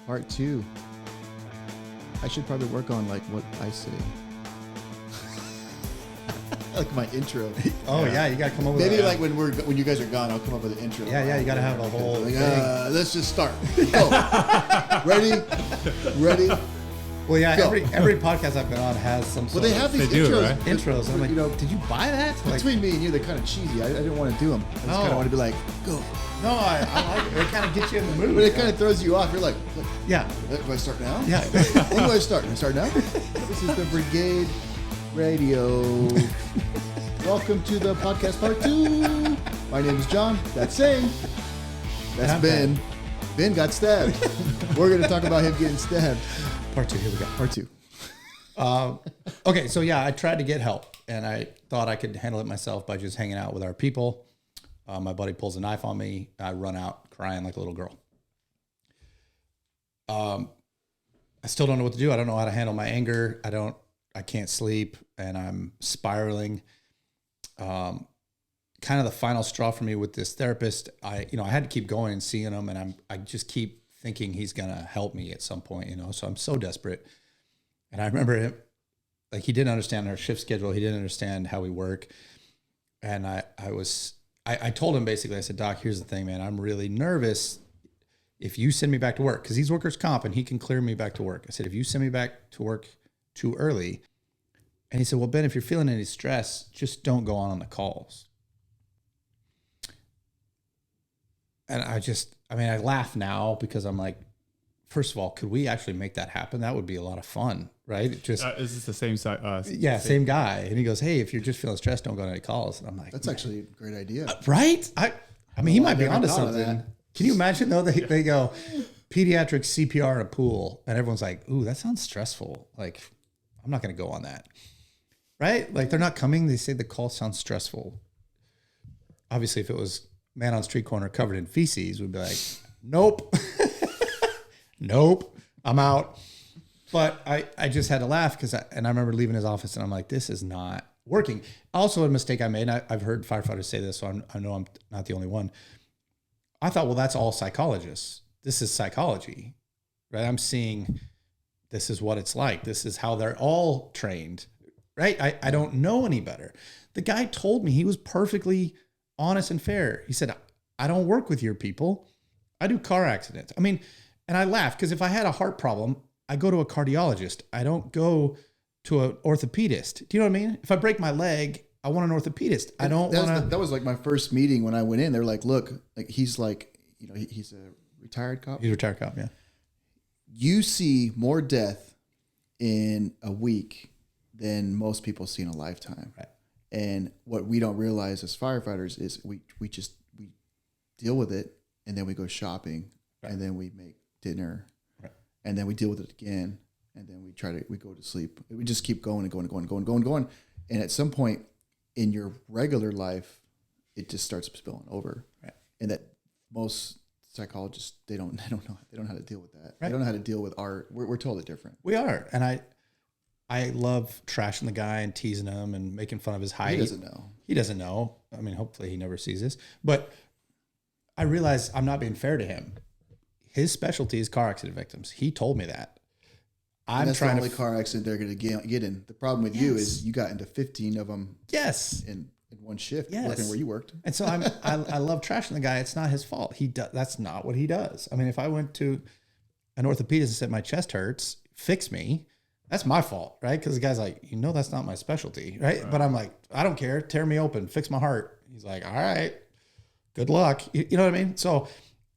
Part 2. I should probably work on like what I say. Like my intro. Oh yeah, you gotta come up with maybe like when you guys are gone, I'll come up with an intro. Yeah, you gotta have a whole like, thing. Let's just start. Go. Ready? Well, yeah, Go. every podcast I've been on has some sort Well, they have these They do, intros. right? intros. And I'm like, you know, did you buy that? Like, between me and you, they're kind of cheesy. I didn't want to do them. I just kind No. of want to be like, go. no, I like it. It kind of gets you in the mood. But it kind of throws you off. You're like, yeah, do I start now? yeah. When do I start? Do I start now? This is the Brigade Radio. Welcome to the podcast part 2. My name is John. That's Sing. That's I'm Ben. Ben got stabbed. We're going to talk about him getting stabbed. Part 2. Here we go. Part 2. Okay, so yeah, I tried to get help, and I thought I could handle it myself by just hanging out with our people. My buddy pulls a knife on me. I run out crying like a little girl. I still don't know what to do. I don't know how to handle my anger. I can't sleep, and I'm spiraling. Kind of the final straw for me with this therapist. I had to keep going and seeing him, and I just keep thinking he's gonna help me at some point. So I'm so desperate. And I remember him, like, he didn't understand our shift schedule. He didn't understand how we work. And I told him basically, I said, Doc, here's the thing, man. I'm really nervous if you send me back to work, because he's workers' comp and he can clear me back to work. I said, if you send me back to work too early. And he said, well, Ben, if you're feeling any stress, just don't go on the calls. And I laugh now because I'm like, first of all, could we actually make that happen? That would be a lot of fun, right? Is this the same side? Yeah, same guy. And he goes, hey, if you're just feeling stressed, don't go to any calls. And I'm like, That's actually a great idea. right? I mean, he might be never onto thought of something. that. Can you imagine though? They go pediatric CPR in a pool, and everyone's like, ooh, that sounds stressful. Like, I'm not going to go on that. Right? Like, they're not coming. They say the call sounds stressful. Obviously, if it was man on street corner covered in feces, we'd be like, nope. Nope, I'm out. But I just had to laugh because I remember leaving his office and I'm like, this is not working. Also, a mistake I made, and I've heard firefighters say this, so I know I'm not the only one. I thought, well, that's all psychologists. This is psychology, right? I'm seeing this is what it's like. This is how they're all trained, right? I don't know any better. The guy told me, he was perfectly honest and fair. He said, I don't work with your people. I do car accidents. I mean, and I laugh because if I had a heart problem, I go to a cardiologist. I don't go to an orthopedist. Do you know what I mean? If I break my leg, I want an orthopedist. I don't want to. That was like my first meeting when I went in. They're like, look, like he's like, he's a retired cop. He's a retired cop, yeah. You see more death in a week than most people see in a lifetime. Right. And what we don't realize as firefighters is we deal with it, and then we go shopping, right. And then we make dinner, right. And then we deal with it again, and then we go to sleep. We just keep going and going. And at some point in your regular life, it just starts spilling over. Right. And that most psychologists, they don't know how to deal with that. Right. They don't know how to deal with we're totally different. We are. And I love trashing the guy and teasing him and making fun of his height. He doesn't know. I mean, hopefully he never sees this, but I realize I'm not being fair to him. His specialty is car accident victims. He told me that. That's the only car accident they're going to get in. The problem with you is you got into 15 of them. Yes. In one shift, yes. Working where you worked. And so I love trashing the guy. It's not his fault. That's not what he does. I mean, if I went to an orthopedist and said my chest hurts, fix me, that's my fault, right? Because the guy's like, that's not my specialty, right? But I'm like, I don't care. Tear me open, fix my heart. He's like, all right, good luck. You know what I mean? So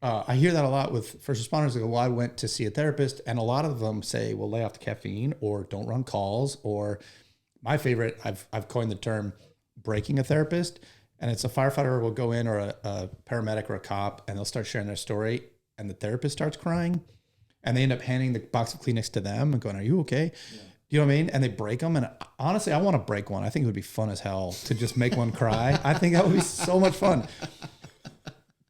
I hear that a lot with first responders. They go, well, I went to see a therapist, and a lot of them say, well, lay off the caffeine or don't run calls. Or my favorite, I've coined the term breaking a therapist, and it's a firefighter will go in or a paramedic or a cop, and they'll start sharing their story, and the therapist starts crying, and they end up handing the box of Kleenex to them and going, are you okay? Yeah. You know what I mean? And they break them. And honestly, I want to break one. I think it would be fun as hell to just make one cry. I think that would be so much fun.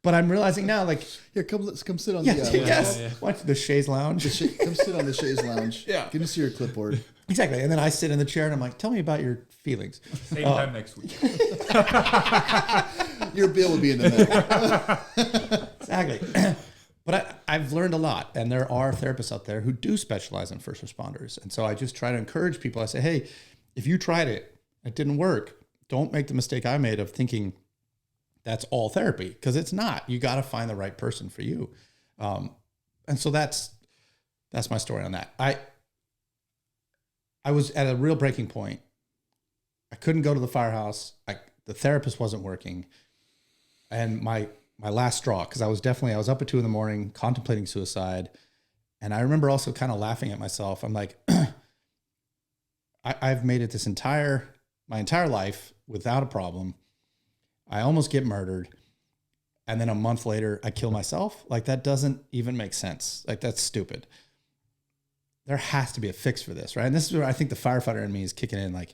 But I'm realizing now, like, here, come sit on Watch the chaise lounge. Come sit on the chaise lounge. Yeah, give me see your clipboard. Exactly, and then I sit in the chair and I'm like, tell me about your feelings. Same time next week. Your bill will be in the mail. Exactly. But I've learned a lot, and there are therapists out there who do specialize in first responders. And so I just try to encourage people. I say, hey, if you tried it, it didn't work, don't make the mistake I made of thinking that's all therapy, because it's not. You got to find the right person for you. And so that's my story on that. I was at a real breaking point. I couldn't go to the firehouse. The therapist wasn't working. And my last straw, because I was up at 2 a.m. contemplating suicide. And I remember also kind of laughing at myself. I'm like, I've made it my entire life without a problem. I almost get murdered. And then a month later, I kill myself. Like, that doesn't even make sense. Like, that's stupid. There has to be a fix for this, right? And this is where I think the firefighter in me is kicking in. Like,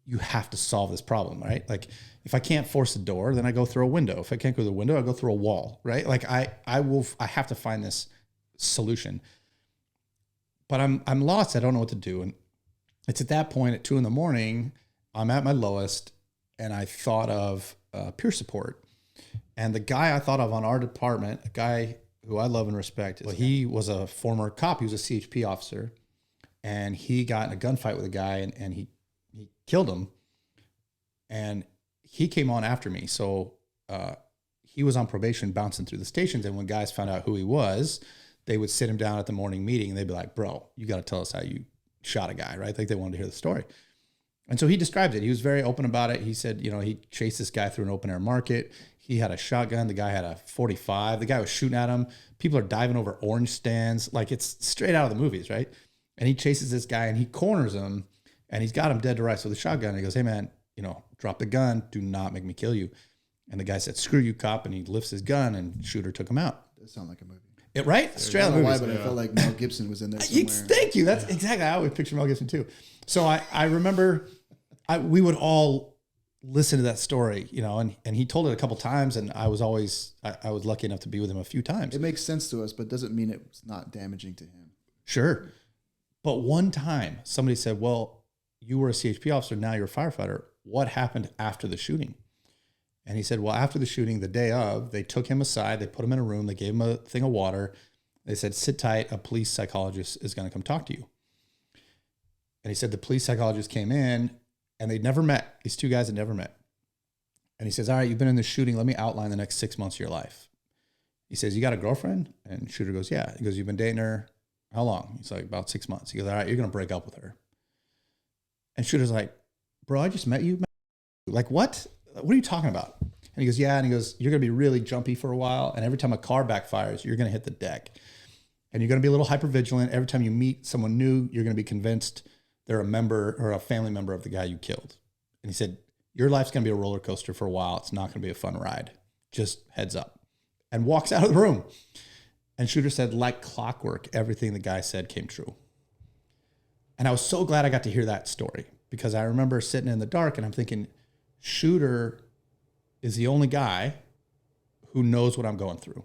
you have to solve this problem, right? Like, if I can't force a door, then I go through a window. If I can't go through the window, I go through a wall, right? Like, I have to find this solution. But I'm lost. I don't know what to do. And it's at that point at 2 a.m, I'm at my lowest, and I thought of peer support. And the guy I thought of on our department, a guy who I love and respect, he was a former cop. He was a CHP officer, and he got in a gunfight with a guy, and he killed him. And he came on after me. So he was on probation, bouncing through the stations. And when guys found out who he was, they would sit him down at the morning meeting, and they'd be like, bro, you got to tell us how you shot a guy, right? Like, they wanted to hear the story. And so he described it. He was very open about it. He said, he chased this guy through an open air market. He had a shotgun. The guy had a 45. The guy was shooting at him. People are diving over orange stands. Like, it's straight out of the movies, right? And he chases this guy, and he corners him, and he's got him dead to rights with a shotgun. And he goes, hey man, drop the gun. Do not make me kill you. And the guy said, screw you, cop. And he lifts his gun, and shooter took him out. That sounds like a movie. Right? Straight out of the movies. Why, but I felt like Mel Gibson was in there somewhere. Thank you. That's exactly. I always picture Mel Gibson too. So I remember we would all listen to that story, and he told it a couple times, and I was lucky enough to be with him a few times. It makes sense to us, but doesn't mean it's not damaging to him. Sure. But one time somebody said, well, you were a CHP officer, now you're a firefighter. What happened after the shooting? And he said, well, after the shooting, the day of, they took him aside, they put him in a room, they gave him a thing of water. They said, sit tight, a police psychologist is going to come talk to you. And he said the police psychologist came in, and they'd never met. These two guys had never met. And he says, all right, you've been in this shooting. Let me outline the next 6 months of your life. He says, you got a girlfriend? And shooter goes, yeah. He goes, you've been dating her how long? He's like, about 6 months. He goes, all right, you're going to break up with her. And shooter's like, bro, I just met you. Like, what? What are you talking about? And he goes, yeah. And he goes, you're going to be really jumpy for a while. And every time a car backfires, you're going to hit the deck. And you're going to be a little hypervigilant. Every time you meet someone new, you're going to be convinced they're a member or a family member of the guy you killed. And he said, your life's going to be a roller coaster for a while. It's not going to be a fun ride. Just heads up. And walks out of the room. And shooter said, like clockwork, everything the guy said came true. And I was so glad I got to hear that story, because I remember sitting in the dark and I'm thinking, shooter is the only guy who knows what I'm going through.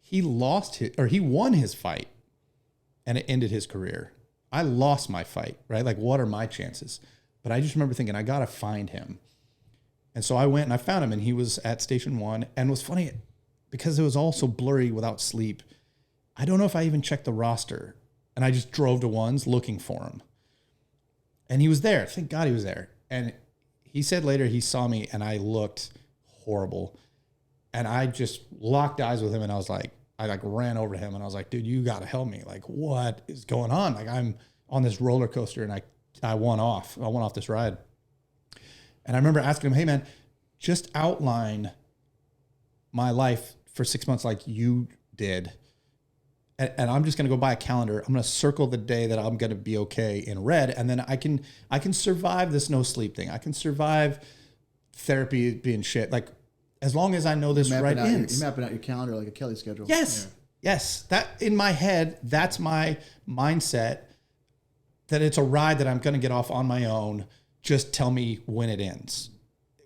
He won his fight, and it ended his career. I lost my fight, right? Like, what are my chances? But I just remember thinking, I got to find him. And so I went and I found him, and he was at Station 1. And it was funny, because it was all so blurry without sleep, I don't know if I even checked the roster. And I just drove to ones looking for him. And he was there. Thank God he was there. And he said later he saw me, and I looked horrible. And I just locked eyes with him, and I ran over to him, and I was like, dude, you got to help me. Like, what is going on? Like, I'm on this roller coaster, and I went off this ride. And I remember asking him, hey man, just outline my life for 6 months like you did. And I'm just going to go buy a calendar. I'm going to circle the day that I'm going to be okay in red. And then I can survive this no sleep thing. I can survive therapy being shit. Like, as long as I know this right ends. You're mapping out your calendar like a Kelly schedule. Yes. Yeah. Yes. That in my head, that's my mindset, that it's a ride that I'm going to get off on my own. Just tell me when it ends.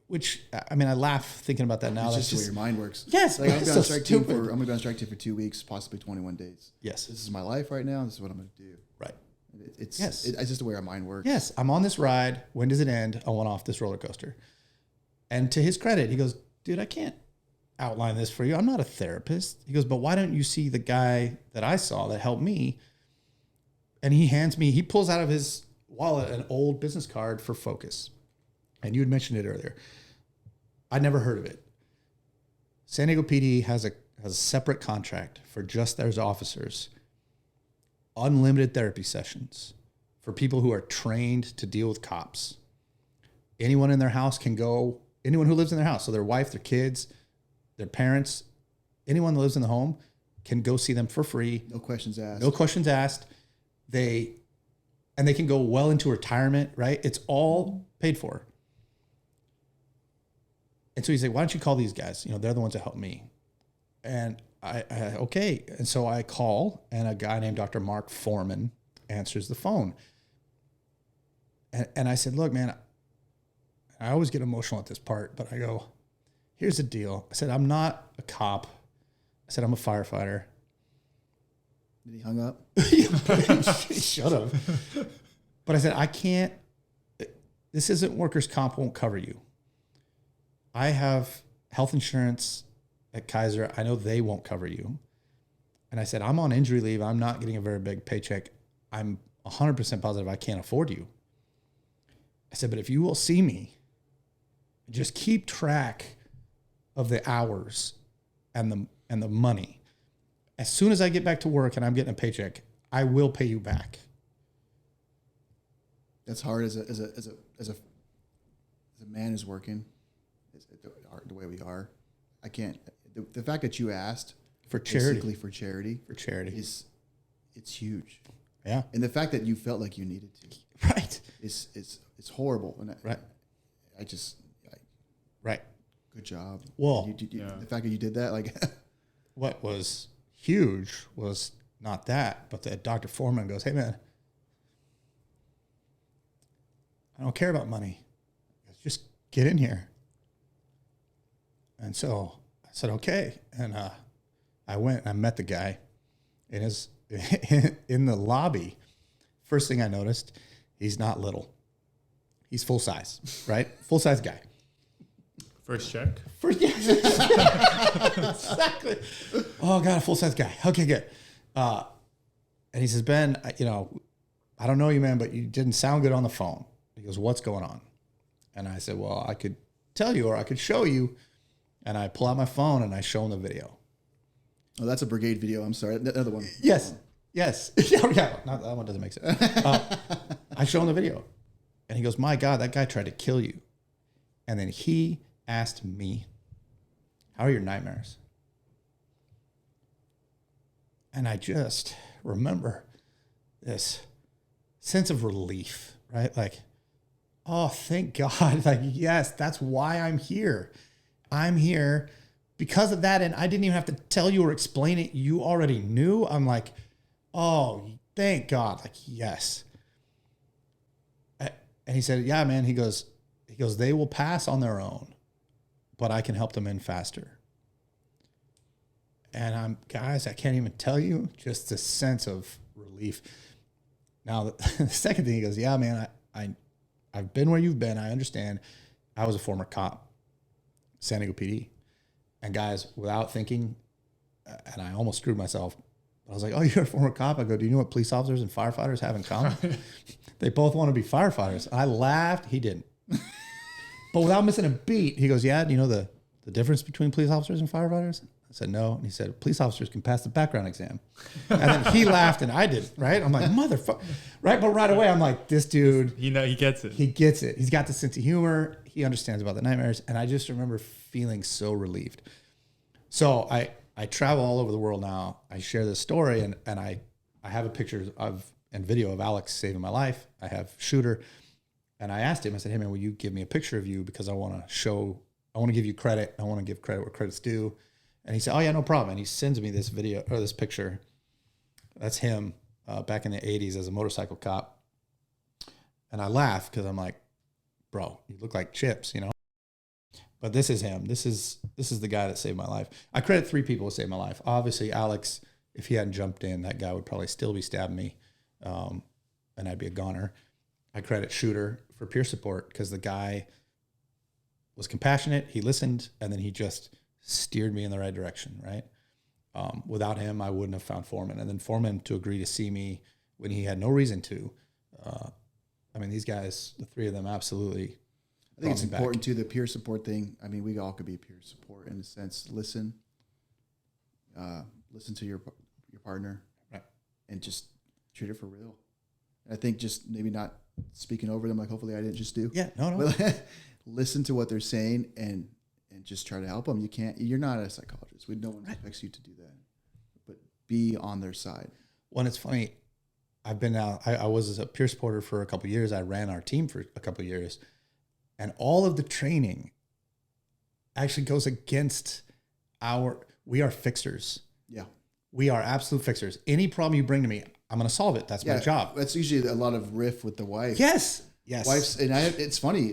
Which, I mean, I laugh thinking about that now. It's just the way your mind works. Yes. Like, I'm going to be on strike team for 2 weeks, possibly 21 days. Yes. This is my life right now. This is what I'm going to do. Right. It's just the way our mind works. Yes. I'm on this ride. When does it end? I want off this roller coaster. And to his credit, he goes, dude, I can't outline this for you. I'm not a therapist. He goes, but why don't you see the guy that I saw that helped me? And he pulls out of his wallet an old business card for Focus. And you had mentioned it earlier. I'd never heard of it. San Diego PD has a separate contract for just their officers. Unlimited therapy sessions for people who are trained to deal with cops. Anyone in their house can go, anyone who lives in their house, so their wife, their kids, their parents, anyone that lives in the home can go see them for free. No questions asked. No questions asked. They can go well into retirement, right? It's all paid for. And so he's like, why don't you call these guys? They're the ones that helped me. And I okay. And so I call, and a guy named Dr. Mark Foreman answers the phone. And I said, look, man, I always get emotional at this part, but I go, here's the deal. I said, I'm not a cop. I said, I'm a firefighter. Did he hung up? He should have. But I said, I can't, this isn't workers' comp, won't cover you. I have health insurance at Kaiser. I know they won't cover you. And I said, I'm on injury leave. I'm not getting a very big paycheck. I'm 100% positive I can't afford you. I said, but if you will see me, just keep track of the hours and the money. As soon as I get back to work and I'm getting a paycheck, I will pay you back. That's hard as a man who's working. The way we are, I can't. The fact that you asked for charity, basically for charity, it's huge. Yeah, and the fact that you felt like you needed to, right, it's horrible. And right, right. Good job. Well, the fact that you did that, like, what was huge was not that, but that Dr. Foreman goes, hey man, I don't care about money. Just get in here. And so I said, okay. And I went and I met the guy in the lobby. First thing I noticed, he's not little. He's full size, right? Full size guy. First check. Yes. Exactly. Oh, God, a full size guy. Okay, good. And he says, Ben, I don't know you, man, but you didn't sound good on the phone. He goes, what's going on? And I said, well, I could tell you or I could show you. And I pull out my phone and I show him the video. Oh, that's a brigade video. I'm sorry. Another one. Yes. Yeah. Not that one doesn't make sense. I show him the video. And he goes, my God, that guy tried to kill you. And then he asked me, how are your nightmares? And I just remember this sense of relief, right? Like, oh, thank God. Like, yes, that's why I'm here. I'm here because of that. And I didn't even have to tell you or explain it. You already knew. I'm like, oh, thank God. Like, yes. And he said, yeah, man. He goes, they will pass on their own, but I can help them in faster. And guys, I can't even tell you just the sense of relief. Now, the second thing he goes, yeah, man, I've been where you've been. I understand. I was a former cop. San Diego PD. And guys, without thinking, and I almost screwed myself, I was like, oh, you're a former cop? I go, do you know what police officers and firefighters have in common? They both want to be firefighters. I laughed. He didn't. But without missing a beat, he goes, yeah, do you know the difference between police officers and firefighters? I said, no. And he said, police officers can pass the background exam. And then he laughed and I didn't, right? I'm like, motherfucker. Right? But right away, I'm like, this dude. He gets it. He gets it. He's got the sense of humor. He understands about the nightmares. And I just remember feeling so relieved. So I travel all over the world now. I share this story and I have a picture and video of Alex saving my life. I have Shooter. And I asked him, I said, hey man, will you give me a picture of you? Because I want to give you credit. I want to give credit where credit's due. And he said, oh yeah, no problem. And he sends me this video or this picture. That's him back in the 80s as a motorcycle cop. And I laugh because I'm like, bro, you look like Chips, But this is him. This is the guy that saved my life. I credit 3 people who saved my life. Obviously, Alex, if he hadn't jumped in, that guy would probably still be stabbing me, and I'd be a goner. I credit Shooter for peer support because the guy was compassionate. He listened, and then he just steered me in the right direction, right? Without him, I wouldn't have found Foreman. And then Foreman to agree to see me when he had no reason to. I mean, these guys, the three of them, absolutely. I think it's important too, the peer support thing. I mean, we all could be peer support in a sense. Listen to your partner, right, and just treat it for real. And I think just maybe not speaking over them like hopefully I didn't just do. Yeah, no. But listen to what they're saying and just try to help them. You're not a psychologist. No one expects you to do that. But be on their side. Well, it's funny. I've been out. I was a peer supporter for a couple of years. I ran our team for a couple of years, and all of the training actually goes against we are fixers. Yeah, we are absolute fixers. Any problem you bring to me, I'm going to solve it. That's my job. That's usually a lot of riff with the wife. Yes. Wives, and it's funny.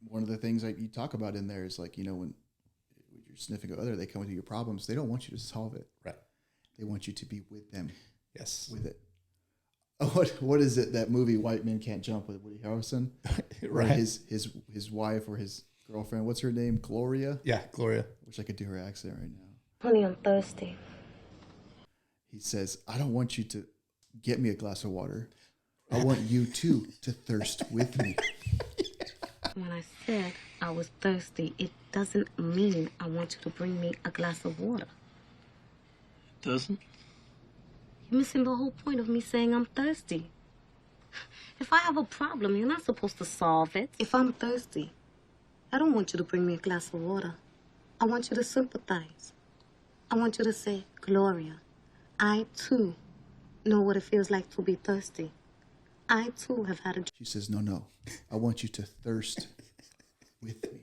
One of the things that you talk about in there is like, when you're sniffing at other, they come with your problems. They don't want you to solve it. Right. They want you to be with them. Yes. With it. What is it, that movie White Men Can't Jump with Woody Harrelson? Right. His wife or his girlfriend, what's her name? Gloria? Yeah, Gloria. Wish I could do her accent right now. Honey, I'm thirsty. He says, I don't want you to get me a glass of water. I want you too to thirst with me. When I said I was thirsty, it doesn't mean I want you to bring me a glass of water. Doesn't? You're missing the whole point of me saying I'm thirsty. If I have a problem, you're not supposed to solve it. If I'm thirsty, I don't want you to bring me a glass of water. I want you to sympathize. I want you to say, Gloria, I too know what it feels like to be thirsty. I too have had a... She says, no. I want you to thirst with me.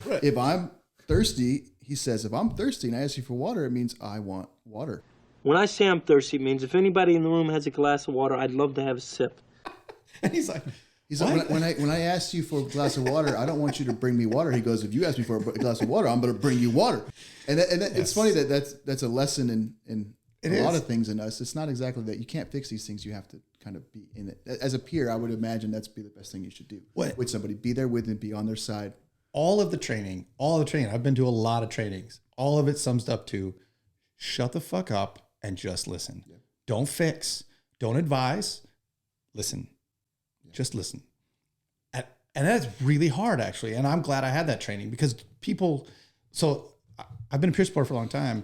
Right. If I'm thirsty, he says, if I'm thirsty and I ask you for water, it means I want water. When I say I'm thirsty, it means if anybody in the room has a glass of water, I'd love to have a sip. And he's like, when I asked you for a glass of water, I don't want you to bring me water. He goes, if you ask me for a glass of water, I'm going to bring you water. And it's funny that's a lesson in a lot of things in us. It's not exactly that. You can't fix these things. You have to kind of be in it. As a peer, I would imagine that's be the best thing you should do. With somebody, be there with them, be on their side. All the training, I've been to a lot of trainings. All of it sums up to shut the fuck up and just listen. Yeah. Don't fix, don't advise, listen. Yeah. Just listen. And that's really hard, actually. And I'm glad I had that training because so I've been a peer supporter for a long time.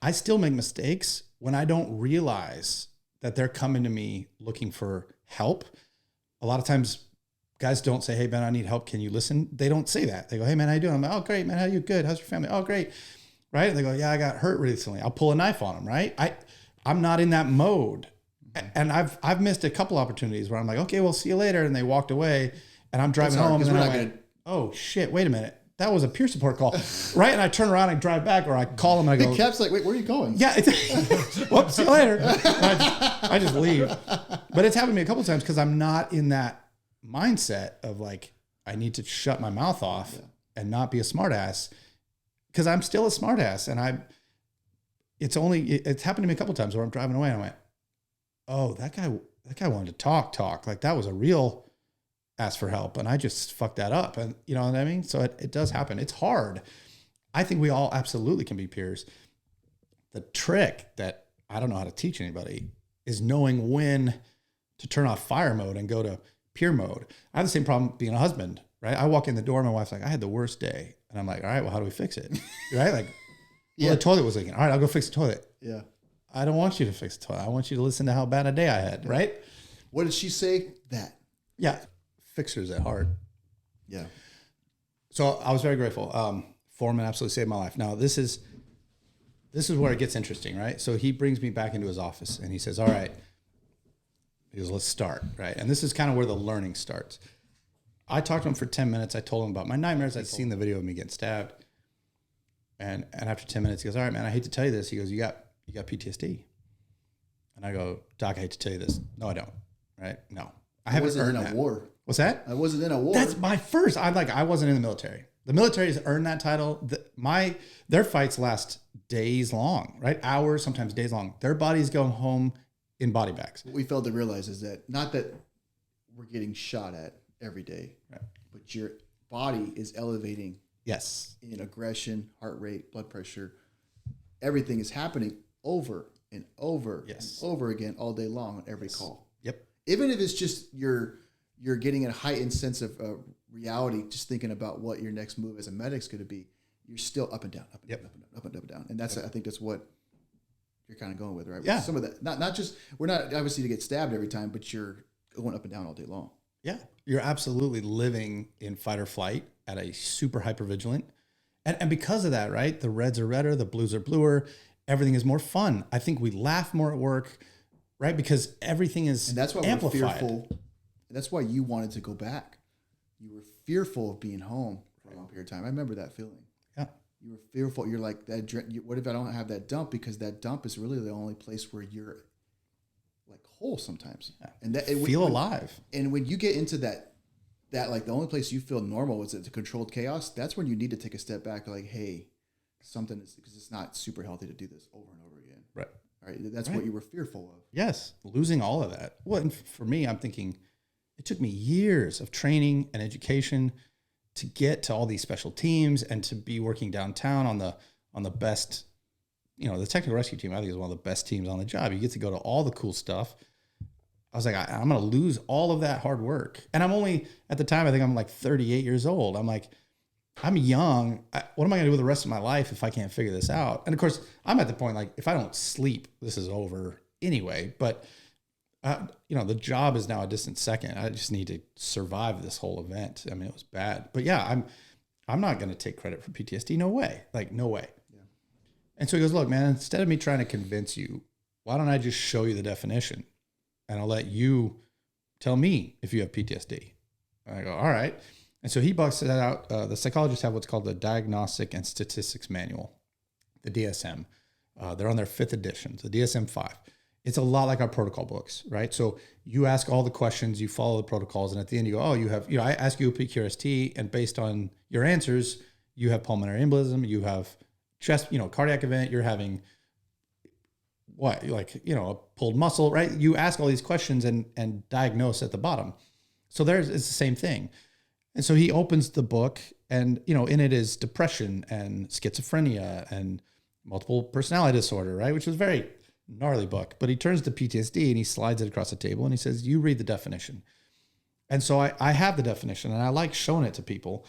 I still make mistakes when I don't realize that they're coming to me looking for help. A lot of times guys don't say, hey, Ben, I need help. Can you listen? They don't say that. They go, hey, man, how you doing? I'm like, oh, great, man. How you? Good. How's your family? Oh, great. Right? And they go, yeah, I got hurt recently. I'll pull a knife on them, right? I'm not in that mode. And I've missed a couple opportunities where I'm like, okay, well, see you later. And they walked away and I'm driving home and then I went, oh shit, wait a minute. That was a peer support call, right? And I turn around and drive back, or I call them and I go. The cap's like, wait, where are you going? Yeah, whoops, see you later. I just leave. But it's happened to me a couple of times because I'm not in that mindset of like, I need to shut my mouth off and not be a smartass because I'm still a smartass. And it's happened to me a couple of times where I'm driving away and I went, oh, that guy wanted to talk. Like that was a real ask for help. And I just fucked that up. And you know what I mean? So it does happen. It's hard. I think we all absolutely can be peers. The trick that I don't know how to teach anybody is knowing when to turn off fire mode and go to peer mode. I have the same problem being a husband, right? I walk in the door, my wife's like, I had the worst day. And I'm like, all right, well, how do we fix it? Right? Like, well, the toilet was leaking. All right, I'll go fix the toilet. Yeah. I don't want you to fix the toilet. I want you to listen to how bad a day I had, right? What did she say? That. Yeah. Fixers at heart. Yeah. So I was very grateful. Foreman absolutely saved my life. Now this is where it gets interesting, right? So he brings me back into his office and he says, all right, he goes, let's start, right? And this is kind of where the learning starts. I talked to him for 10 minutes. I told him about my nightmares. I'd seen the video of me getting stabbed. And after 10 minutes, he goes, all right, man, I hate to tell you this. He goes, you got PTSD. And I go, Doc, I hate to tell you this. No, I don't. Right? No. I haven't earned that. War. What's that? I wasn't in a war. That's my first. I wasn't in the military. The military has earned that title. Their fights last days long, right? Hours, sometimes days long. Their bodies go home in body bags. What we failed to realize is that not that we're getting shot at every day, right, but your body is elevating Yes. in aggression, heart rate, blood pressure. Everything is happening over and over and over again all day long on every call. Yep. Even if it's just you're getting a heightened sense of reality, just thinking about what your next move as a medic's going to be, you're still up and down, up and down, up and down, up and down, up and down. And that's I think that's what you're kind of going with, right? Yeah. Some of that, not just, we're not obviously to get stabbed every time, but you're going up and down all day long. Yeah. You're absolutely living in fight or flight at a super hypervigilant. And because of that, right? The reds are redder, the blues are bluer. Everything is more fun. I think we laugh more at work, right? Because everything is and that's why amplified. we're fearful. And that's why you wanted to go back. You were fearful of being home for a long period of time. I remember that feeling. Yeah. You were fearful. You're like, what if I don't have that dump? Because that dump is really the only place where you're like whole sometimes. Yeah. And that feel alive. And when you get into that like the only place you feel normal is the controlled chaos, that's when you need to take a step back. Like, hey, something is, because it's not super healthy to do this over and over again. Right. Right. That's what you were fearful of. Yes. Losing all of that. Well, and for me, I'm thinking it took me years of training and education to get to all these special teams and to be working downtown on the best, the technical rescue team, I think is one of the best teams on the job. You get to go to all the cool stuff. I was like, I'm going to lose all of that hard work. And I'm only, at the time, I think I'm like 38 years old. I'm like, I'm young. What am I going to do with the rest of my life if I can't figure this out? And of course, I'm at the point, like, if I don't sleep, this is over anyway. But, the job is now a distant second. I just need to survive this whole event. I mean, it was bad. But yeah, I'm not going to take credit for PTSD. No way. Like, no way. Yeah. And so he goes, look, man, instead of me trying to convince you, why don't I just show you the definition? And I'll let you tell me if you have PTSD. And I go, all right. And so he busts it out. The psychologists have what's called the Diagnostic and Statistics Manual, the DSM. They're on their 5th edition, the DSM-5. It's a lot like our protocol books, right? So you ask all the questions, you follow the protocols, and at the end you go, oh, you have, I ask you a PQRST, and based on your answers, you have pulmonary embolism, you have chest, cardiac event, you're having what, a pulled muscle, right? You ask all these questions and diagnose at the bottom. So it's the same thing. And so he opens the book and, in it is depression and schizophrenia and multiple personality disorder, right? Which was a very gnarly book. But he turns to PTSD and he slides it across the table and he says, you read the definition. And so I have the definition and I like showing it to people.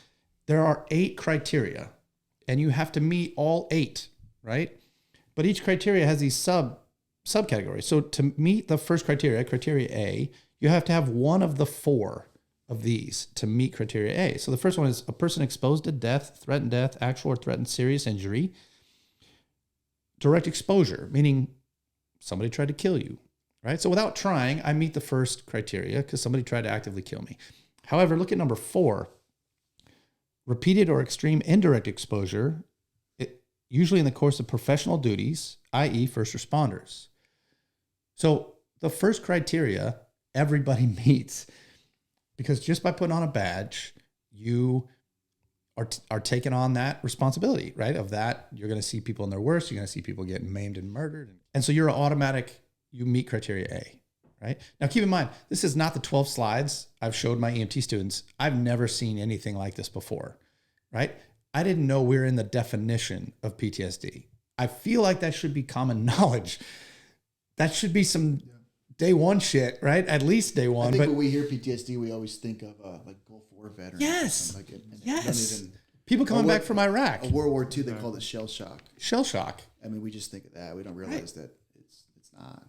There are 8 criteria and you have to meet all 8, right? But each criteria has these subcategories. So to meet the first criteria A, you have to have one of the 4 of these to meet criteria A. So the first one is a person exposed to death, threatened death, actual or threatened serious injury. Direct exposure, meaning somebody tried to kill you, right? So without trying, I meet the first criteria because somebody tried to actively kill me. However, look at number 4, repeated or extreme indirect exposure, usually in the course of professional duties, i.e. first responders. So the first criteria everybody meets, because just by putting on a badge, you are taking on that responsibility, right? Of that, you're going to see people in their worst, you're going to see people getting maimed and murdered. And so you're you meet criteria A, right? Now keep in mind, this is not the 12 slides I've showed my EMT students. I've never seen anything like this before, right? I didn't know we're in the definition of PTSD. I feel like that should be common knowledge. That should be some day one shit, right? At least day one. I think when we hear PTSD, we always think of like Gulf War veterans. Yes. Like it. Yes. People coming back from Iraq. World War II, they called it shell shock. Shell shock. I mean, we just think of that. We don't realize that it's not.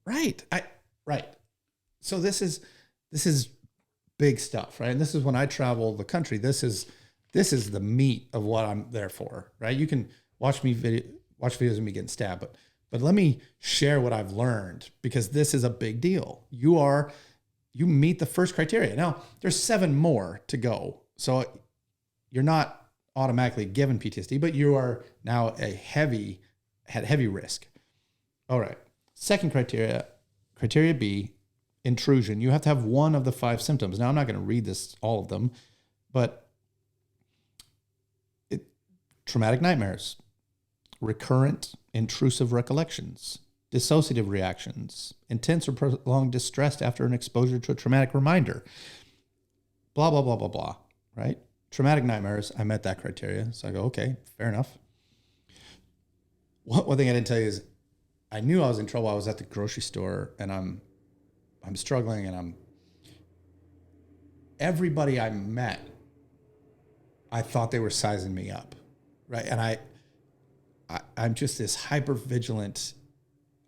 Right. Right. So this is big stuff, right? And this is when I travel the country. This is the meat of what I'm there for, right? You can watch videos of me getting stabbed, but let me share what I've learned, because this is a big deal. You meet the first criteria. Now there's 7 more to go. So you're not automatically given PTSD, but you are now at heavy risk. All right. Second criteria B, intrusion. You have to have one of the 5 symptoms. Now I'm not going to read all of them, but traumatic nightmares, recurrent intrusive recollections, dissociative reactions, intense or prolonged distress after an exposure to a traumatic reminder, blah, blah, blah, blah, blah, right? Traumatic nightmares, I met that criteria. So I go, okay, fair enough. One thing I didn't tell you is I knew I was in trouble. I was at the grocery store and I'm struggling, and everybody I met, I thought they were sizing me up, right? And I'm just this hyper vigilant,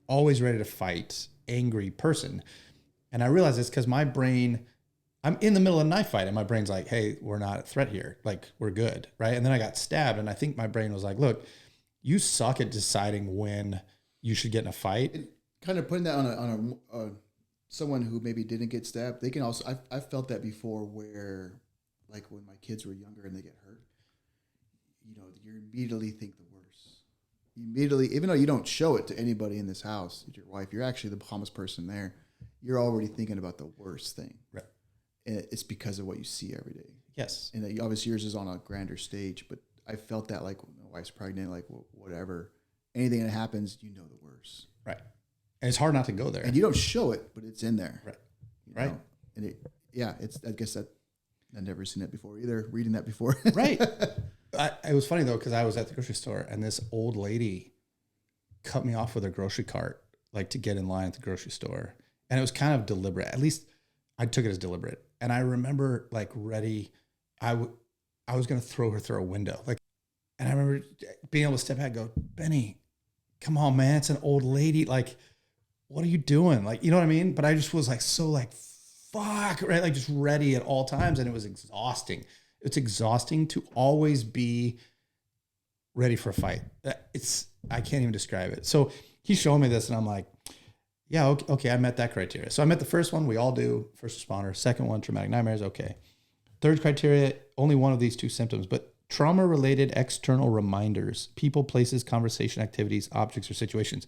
always ready to fight, angry person. And I realized it's because my brain, I'm in the middle of a knife fight and my brain's like, hey, we're not a threat here. Like, we're good, right? And then I got stabbed, and I think my brain was like, look, you suck at deciding when you should get in a fight. And kind of putting that on a someone who maybe didn't get stabbed, they can also, I've felt that before where, like when my kids were younger and they get hurt, you know, you immediately think the worst. You immediately, even though you don't show it to anybody in this house, your wife, you're actually the calmest person there. You're already thinking about the worst thing. Right. And it's because of what you see every day. Yes. And obviously yours is on a grander stage, but I felt that like when my wife's pregnant, like whatever, anything that happens, you know the worst. Right. And it's hard not to go there. And you don't show it, but it's in there. Right. You Right. know? And I guess that I've never seen it before either, reading that before. Right. It was funny though, because I was at the grocery store and this old lady cut me off with her grocery cart, like to get in line at the grocery store. And it was kind of deliberate. At least I took it as deliberate. And I remember like ready, I was going to throw her through a window. Like, and I remember being able to step back and go, Benny, come on, man. It's an old lady. Like, what are you doing? Like, you know what I mean? But I just was like, so like, fuck, right? Like just ready at all times. And it was exhausting. It's exhausting to always be ready for a fight. I can't even describe it. So he's showing me this and I'm like, yeah, okay, I met that criteria. So I met the first one, we all do, first responder. Second one, traumatic nightmares, okay. Third criteria, only one of these two symptoms, but trauma-related external reminders, people, places, conversation, activities, objects, or situations.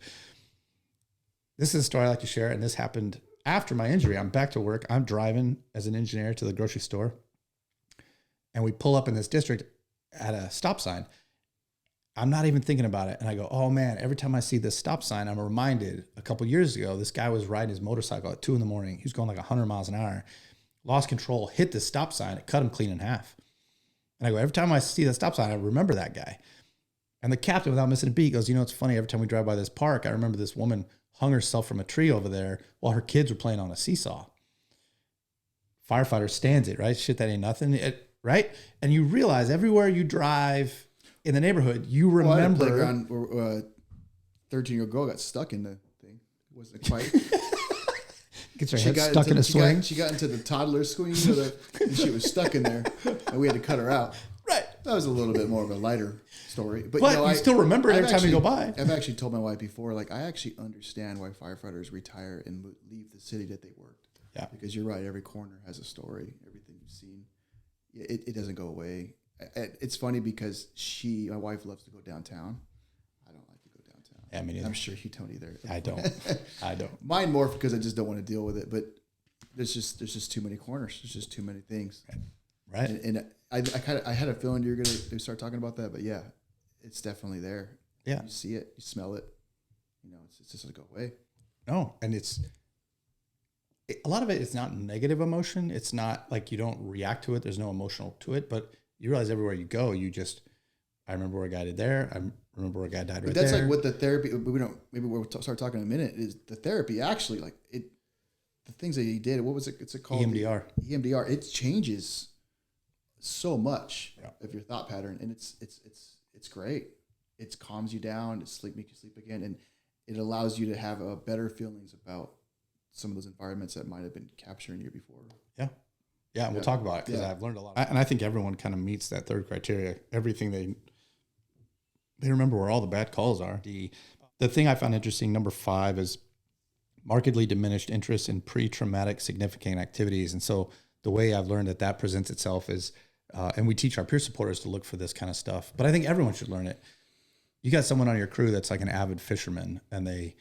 This is a story I like to share, and this happened after my injury. I'm back to work. I'm driving as an engineer to the grocery store, and we pull up in this district at a stop sign. I'm not even thinking about it. And I go, oh man, every time I see this stop sign, I'm reminded a couple of years ago, this guy was riding his motorcycle at 2 a.m. He was going like 100 miles an hour, lost control, hit the stop sign. It cut him clean in half. And I go, every time I see that stop sign, I remember that guy. And the captain, without missing a beat, goes, you know, it's funny. Every time we drive by this park, I remember this woman hung herself from a tree over there while her kids were playing on a seesaw. Firefighter stands it, right? Shit, that ain't nothing. Right? And you realize everywhere you drive in the neighborhood, you remember. Well, I had a playground where a 13-year-old girl got stuck in the thing. It wasn't quite. Gets her head stuck in a swing. She got into the toddler swing, and she was stuck in there, and we had to cut her out. Right. That was a little bit more of a lighter story. But you know, you still remember it every time you go by. I've actually told my wife before, like, I actually understand why firefighters retire and leave the city that they worked. Yeah. Because you're right, every corner has a story, everything you've seen. It doesn't go away. It's funny because my wife loves to go downtown. I don't like to go downtown. Yeah, me neither. I'm sure you don't either. I don't. Mine more because I just don't want to deal with it. But there's just too many corners. There's just too many things. Right. And I had a feeling you were gonna start talking about that. But yeah, it's definitely there. Yeah. You see it. You smell it. You know, it's just gonna go away. No, and a lot of it is not negative emotion. It's not like you don't react to it. There's no emotional to it, but you realize everywhere you go, I remember where a guy did there. I remember where a guy died right there. That's like what the therapy, maybe we'll start talking in a minute, is the therapy actually, like the things that he did, what was it? It's called? EMDR. EMDR. It changes so much of your thought pattern. And it's great. It calms you down. Makes you sleep again. And it allows you to have better feelings about some of those environments that might have been capturing you before. Yeah. Yeah, and we'll talk about it because I've learned a lot. And I think everyone kind of meets that third criteria. Everything they remember where all the bad calls are. The thing I found interesting, number 5, is markedly diminished interest in pre-traumatic significant activities. And so the way I've learned that presents itself is, and we teach our peer supporters to look for this kind of stuff, but I think everyone should learn it. You got someone on your crew that's like an avid fisherman, and they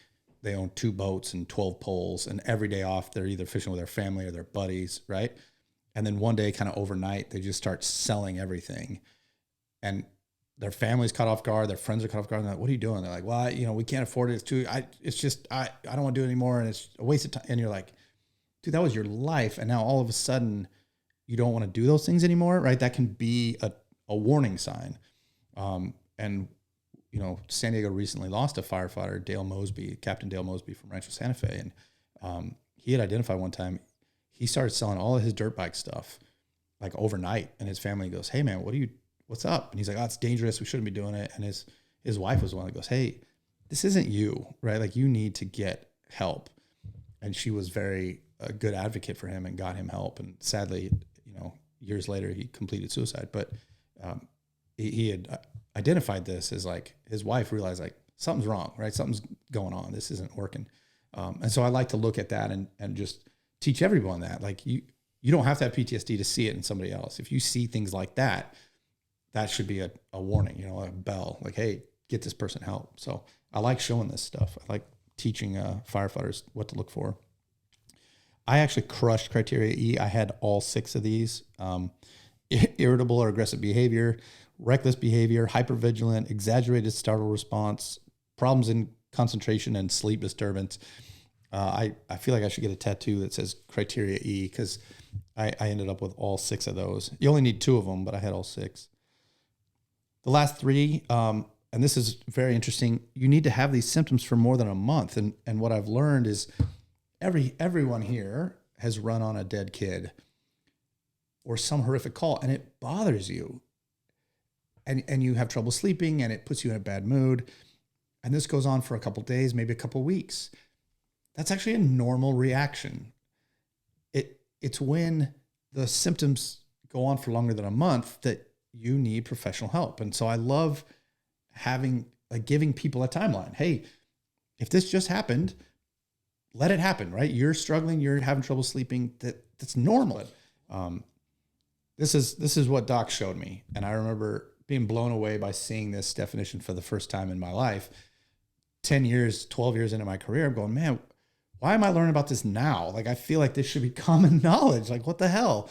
own 2 boats and 12 poles, and every day off, they're either fishing with their family or their buddies, right? And then one day, kind of overnight, they just start selling everything. And their family's caught off guard. Their friends are caught off guard. And they're like, what are you doing? They're like, well, we can't afford it. I don't want to do it anymore. And it's a waste of time. And you're like, dude, that was your life. And now all of a sudden you don't want to do those things anymore, right? That can be a warning sign. And, you know, San Diego recently lost a firefighter, Captain Dale Mosby from Rancho Santa Fe. And he had identified one time, he started selling all of his dirt bike stuff like overnight. And his family goes, hey man, what's up? And he's like, oh, it's dangerous. We shouldn't be doing it. And his wife was the one that goes, hey, this isn't you, right? Like, you need to get help. And she was a good advocate for him and got him help. And sadly, you know, years later, he completed suicide. But he had identified this as like, his wife realized like something's wrong, right? Something's going on. This isn't working. And so I like to look at that and just teach everyone that, like, you don't have to have PTSD to see it in somebody else. If you see things like that, that should be a warning, you know, a bell, like, hey, get this person help. So I like showing this stuff. I like teaching firefighters what to look for. I actually crushed criteria E. I had all 6 of these: irritable or aggressive behavior, reckless behavior, hypervigilant, exaggerated startle response, problems in concentration, and sleep disturbance. I feel like I should get a tattoo that says criteria E, because I ended up with all 6 of those. You only need 2 of them, but I had all 6. The last 3, and this is very interesting, you need to have these symptoms for more than a month. And what I've learned is everyone here has run on a dead kid or some horrific call, and it bothers you. And you have trouble sleeping, and it puts you in a bad mood. And this goes on for a couple days, maybe a couple weeks. That's actually a normal reaction. It's when the symptoms go on for longer than a month that you need professional help. And so I love giving people a timeline. Hey, if this just happened, let it happen, right? You're struggling, you're having trouble sleeping. That's normal. This is what Doc showed me. And I remember being blown away by seeing this definition for the first time in my life. 12 years into my career, I'm going, man, why am I learning about this now? Like, I feel like this should be common knowledge. Like, what the hell?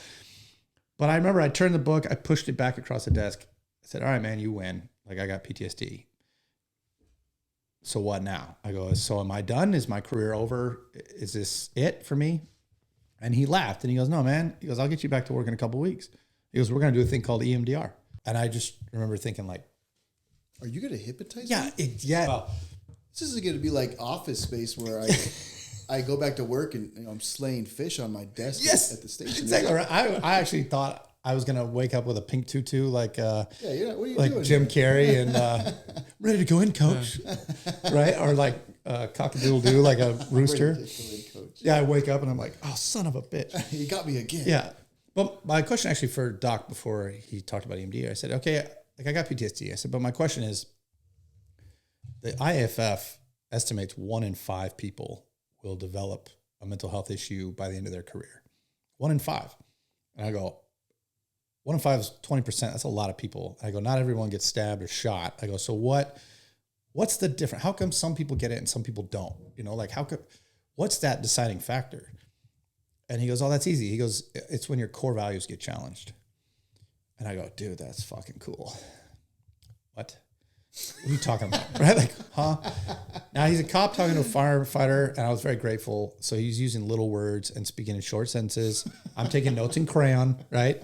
But I remember I turned the book, I pushed it back across the desk. I said, all right, man, you win. Like, I got PTSD. So what now? I go, so am I done? Is my career over? Is this it for me? And he laughed and he goes, no, man. He goes, I'll get you back to work in a couple of weeks. He goes, we're going to do a thing called EMDR. And I just remember thinking, like, are you going to hypnotize yeah, me? Well, this is going to be like Office Space where I go back to work and I'm slaying fish on my desk at the station. Exactly. I actually thought I was going to wake up with a pink tutu like what are you like doing Jim Carrey and ready to go in, coach. Right? Or like cock-a-doodle-doo, like a rooster. Yeah, I wake up and I'm like, oh, son of a bitch. You got me again. Yeah. But my question actually for Doc before he talked about EMD, I said, okay, like I got PTSD. I said, but my question is, the IFF estimates 1 in 5 people will develop a mental health issue by the end of their career. 1 in 5. And I go, 1 in 5 is 20%. That's a lot of people. I go, not everyone gets stabbed or shot. I go, so what's the difference? How come some people get it and some people don't? You know, like what's that deciding factor? And he goes, oh, that's easy. He goes, it's when your core values get challenged. And I go, dude, that's fucking cool. What are you talking about? Right? Like, huh? Now he's a cop talking to a firefighter, and I was very grateful. So he's using little words and speaking in short sentences. I'm taking notes in crayon, right?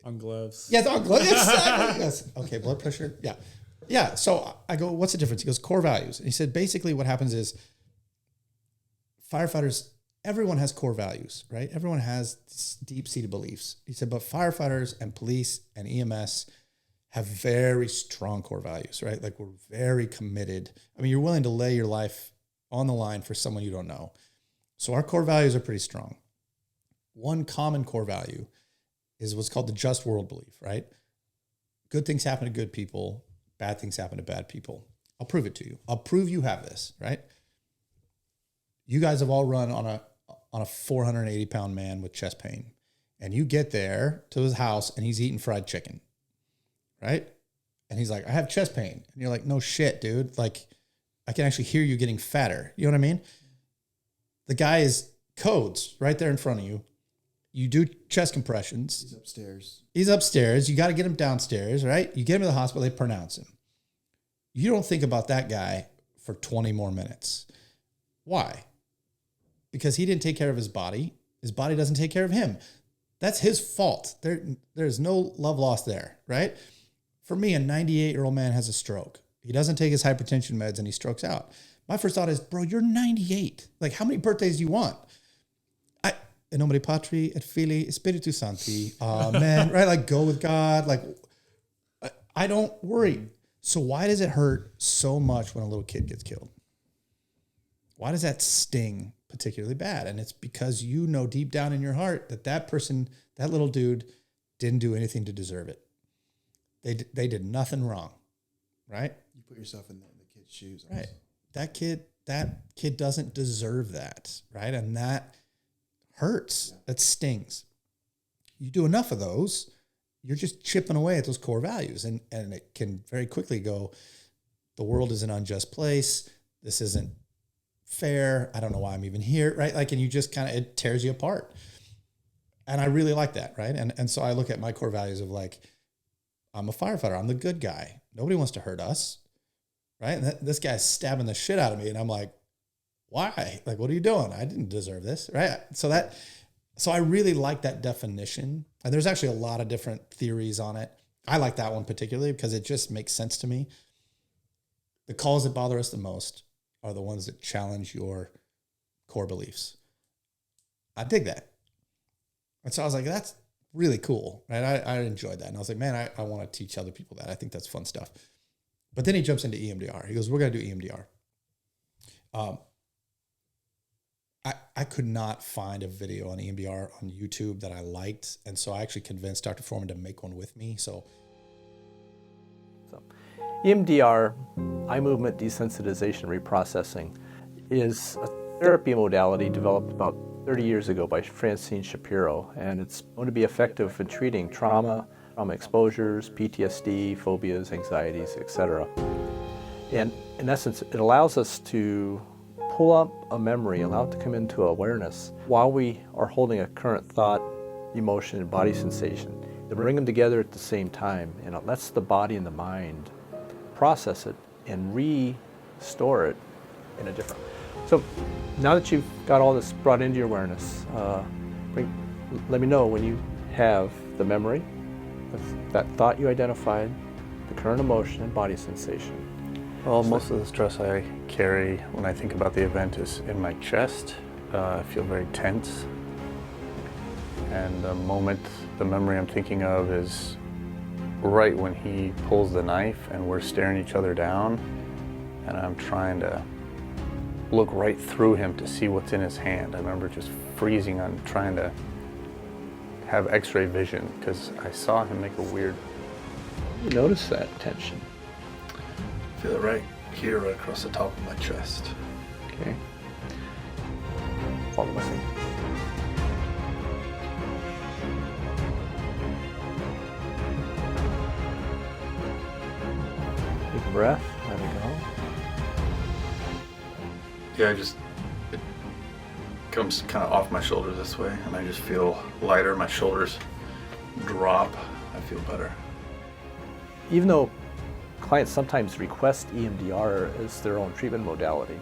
On gloves. Yes, on gloves. Exactly. Yes. Okay, blood pressure. Yeah. Yeah. So I go, what's the difference? He goes, core values. And he said, basically what happens is firefighters, everyone has core values, right? Everyone has deep-seated beliefs. He said, but firefighters and police and EMS have very strong core values, right? Like, we're very committed. I mean, you're willing to lay your life on the line for someone you don't know. So our core values are pretty strong. One common core value is what's called the just world belief, right? Good things happen to good people. Bad things happen to bad people. I'll prove it to you. I'll prove you have this, right? You guys have all run on a 480-pound man with chest pain. And you get there to his house and he's eating fried chicken. Right? And he's like, I have chest pain. And you're like, no shit, dude. Like, I can actually hear you getting fatter. You know what I mean? The guy is codes right there in front of you. You do chest compressions. He's upstairs. You got to get him downstairs, right? You get him to the hospital. They pronounce him. You don't think about that guy for 20 more minutes. Why? Because he didn't take care of his body. His body doesn't take care of him. That's his fault. There's no love lost there, right? For me, a 98-year-old man has a stroke. He doesn't take his hypertension meds and he strokes out. My first thought is, bro, you're 98. Like, how many birthdays do you want? In nomine Patri et Filii et Spiritus Sancti. Amen. Right? Like, go with God. Like, I don't worry. So why does it hurt so much when a little kid gets killed? Why does that sting particularly bad? And it's because you know deep down in your heart that person, that little dude, didn't do anything to deserve it. They did nothing wrong, right? You put yourself in the kid's shoes. Right. That kid doesn't deserve that, right? And that hurts. That stings. You do enough of those, you're just chipping away at those core values. And it can very quickly go, the world is an unjust place. This isn't fair. I don't know why I'm even here, right? Like, and you just it tears you apart. And I really like that, right? And so I look at my core values of like, I'm a firefighter. I'm the good guy. Nobody wants to hurt us, right? And this guy's stabbing the shit out of me. And I'm like, why? Like, what are you doing? I didn't deserve this, right? So I really like that definition. And there's actually a lot of different theories on it. I like that one particularly because it just makes sense to me. The calls that bother us the most are the ones that challenge your core beliefs. I dig that. And so I was like, that's really cool, right? I enjoyed that. And I was like, man, I want to teach other people that. I think that's fun stuff. But then he jumps into EMDR. He goes, we're going to do EMDR. I could not find a video on EMDR on YouTube that I liked. And so I actually convinced Dr. Foreman to make one with me. So EMDR, eye movement desensitization reprocessing, is a therapy modality developed about 30 years ago by Francine Shapiro, and it's known to be effective in treating trauma exposures, PTSD, phobias, anxieties, etc. And in essence, it allows us to pull up a memory, allow it to come into awareness while we are holding a current thought, emotion, and body sensation. They bring them together at the same time, and it lets the body and the mind process it and restore it in a different. So now that you've got all this brought into your awareness, let me know when you have the memory of that thought you identified, the current emotion and body sensation. Well, most of the stress I carry when I think about the event is in my chest. I feel very tense. And the memory I'm thinking of is right when he pulls the knife and we're staring each other down, and I'm trying to look right through him to see what's in his hand. I remember just freezing on trying to have x-ray vision because I saw him make a weird... You notice that tension. Feel it right here, right across the top of my chest. Okay. Follow with me. Big breath. There we go. Yeah, it comes kind of off my shoulders this way, and I just feel lighter. My shoulders drop. I feel better. Even though clients sometimes request EMDR as their own treatment modality,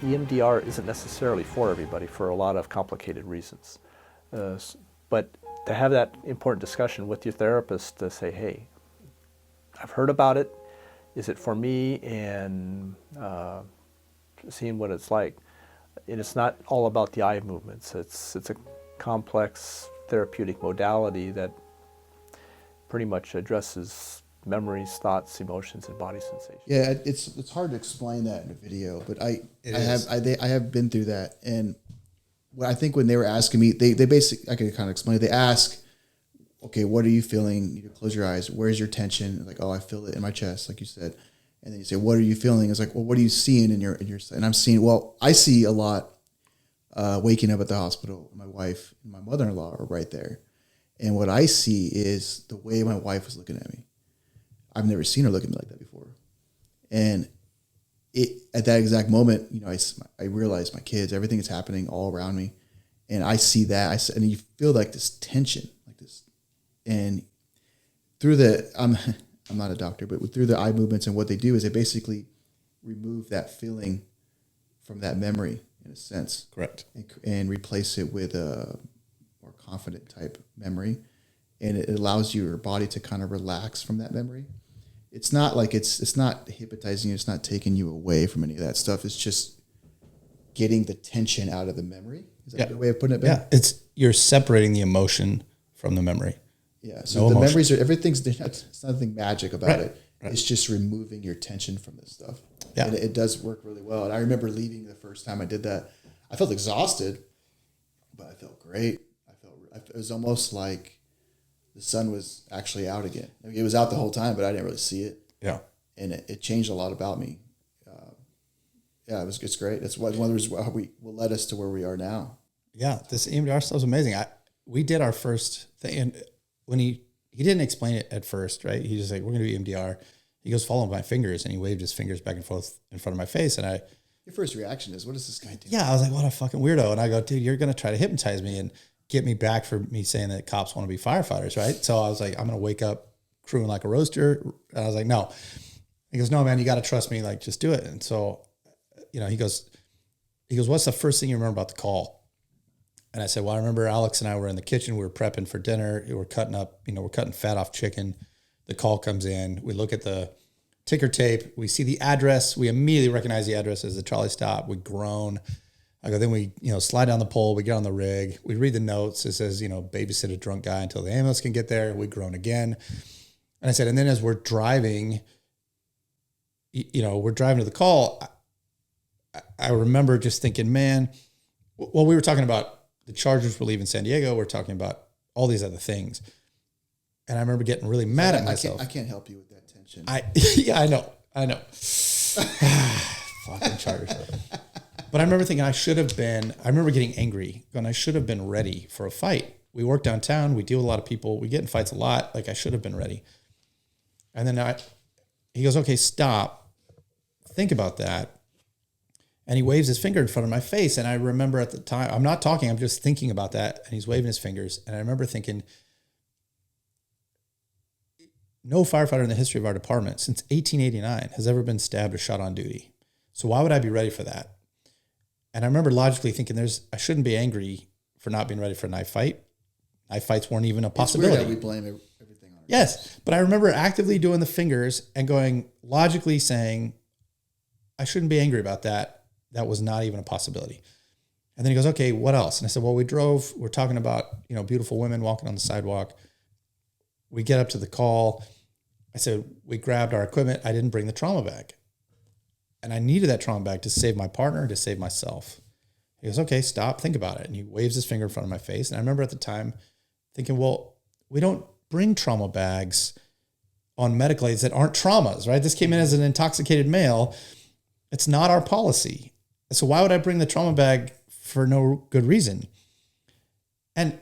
EMDR isn't necessarily for everybody for a lot of complicated reasons. But to have that important discussion with your therapist to say, hey, I've heard about it. Is it for me? And seeing what it's like. And it's not all about the eye movements. It's a complex therapeutic modality that pretty much addresses memories, thoughts, emotions, and body sensations. Yeah, it's hard to explain that in a video, but I have been through that. And what I think when they were asking me, they basically, I could kind of explain it. They ask, okay, what are you feeling? You close your eyes. Where's your tension? Like, oh, I feel it in my chest, like you said. And then you say, what are you feeling? It's like, well, what are you seeing in your, and I'm seeing, well, I see a lot waking up at the hospital. My wife and my mother-in-law are right there. And what I see is the way my wife was looking at me. I've never seen her look at me like that before. And at that exact moment, I realized my kids, everything is happening all around me. And I see that, and you feel like this tension, like this. And through I'm not a doctor, but through the eye movements and what they do is they basically remove that feeling from that memory in a sense. Correct. And replace it with more confident type memory, and it allows your body to kind of relax from that memory. It's not like it's not hypnotizing you. It's not taking you away from any of that stuff. It's just getting the tension out of the memory. Is that a good way of putting it, Ben? Yeah, you're separating the emotion from the memory. Yeah, so the memories are it's nothing magic about it. Right. It's just removing your tension from this stuff. Yeah, and it does work really well. And I remember leaving the first time I did that. I felt exhausted, but I felt great. It was almost like the sun was actually out again. I mean, it was out the whole time, but I didn't really see it. Yeah, and it changed a lot about me. It's great. It's one of the reasons why will led us to where we are now. Yeah, this EMDR stuff is amazing. We did our first thing, and when he didn't explain it at first, right? He just like, we're going to do EMDR. He goes, follow my fingers, and he waved his fingers back and forth in front of my face, and your first reaction is, what is this guy doing? Yeah, I was like, what a fucking weirdo. And I go, dude, you're going to try to hypnotize me and get me back for me saying that cops want to be firefighters, right? So I was like, I'm going to wake up crewing like a roaster. And I was like, no. He goes, no, man, you got to trust me. Like, just do it. And so, he goes, what's the first thing you remember about the call? And I said, well, I remember Alex and I were in the kitchen. We were prepping for dinner. We were cutting up, we're cutting fat off chicken. The call comes in. We look at the ticker tape. We see the address. We immediately recognize the address as the trolley stop. We groan. I go, then we, slide down the pole. We get on the rig. We read the notes. It says, babysit a drunk guy until the ambulance can get there. We groan again. And I said, and then as we're driving, we're driving to the call, I remember just thinking, man, well, we were talking about the Chargers were leaving San Diego. We're talking about all these other things. And I remember getting really mad at myself. I can't help you with that tension. I know. Fucking Chargers. But I remember thinking I remember getting angry, and I should have been ready for a fight. We work downtown. We deal with a lot of people. We get in fights a lot. Like, I should have been ready. And then he goes, okay, stop. Think about that. And he waves his finger in front of my face. And I remember at the time, I'm not talking, I'm just thinking about that. And he's waving his fingers. And I remember thinking, no firefighter in the history of our department since 1889 has ever been stabbed or shot on duty. So why would I be ready for that? And I remember logically thinking I shouldn't be angry for not being ready for a knife fight. Knife fights weren't even a possibility. It's weird how we blame everything on ourselves. Yes. But I remember actively doing the fingers and logically saying, I shouldn't be angry about that. That was not even a possibility. And then he goes, okay, what else? And I said, well, we're talking about, beautiful women walking on the sidewalk. We get up to the call. I said, we grabbed our equipment. I didn't bring the trauma bag. And I needed that trauma bag to save my partner, to save myself. He goes, okay, stop, think about it. And he waves his finger in front of my face. And I remember at the time thinking, well, we don't bring trauma bags on medical aids that aren't traumas, right? This came in as an intoxicated male. It's not our policy. So why would I bring the trauma bag for no good reason? And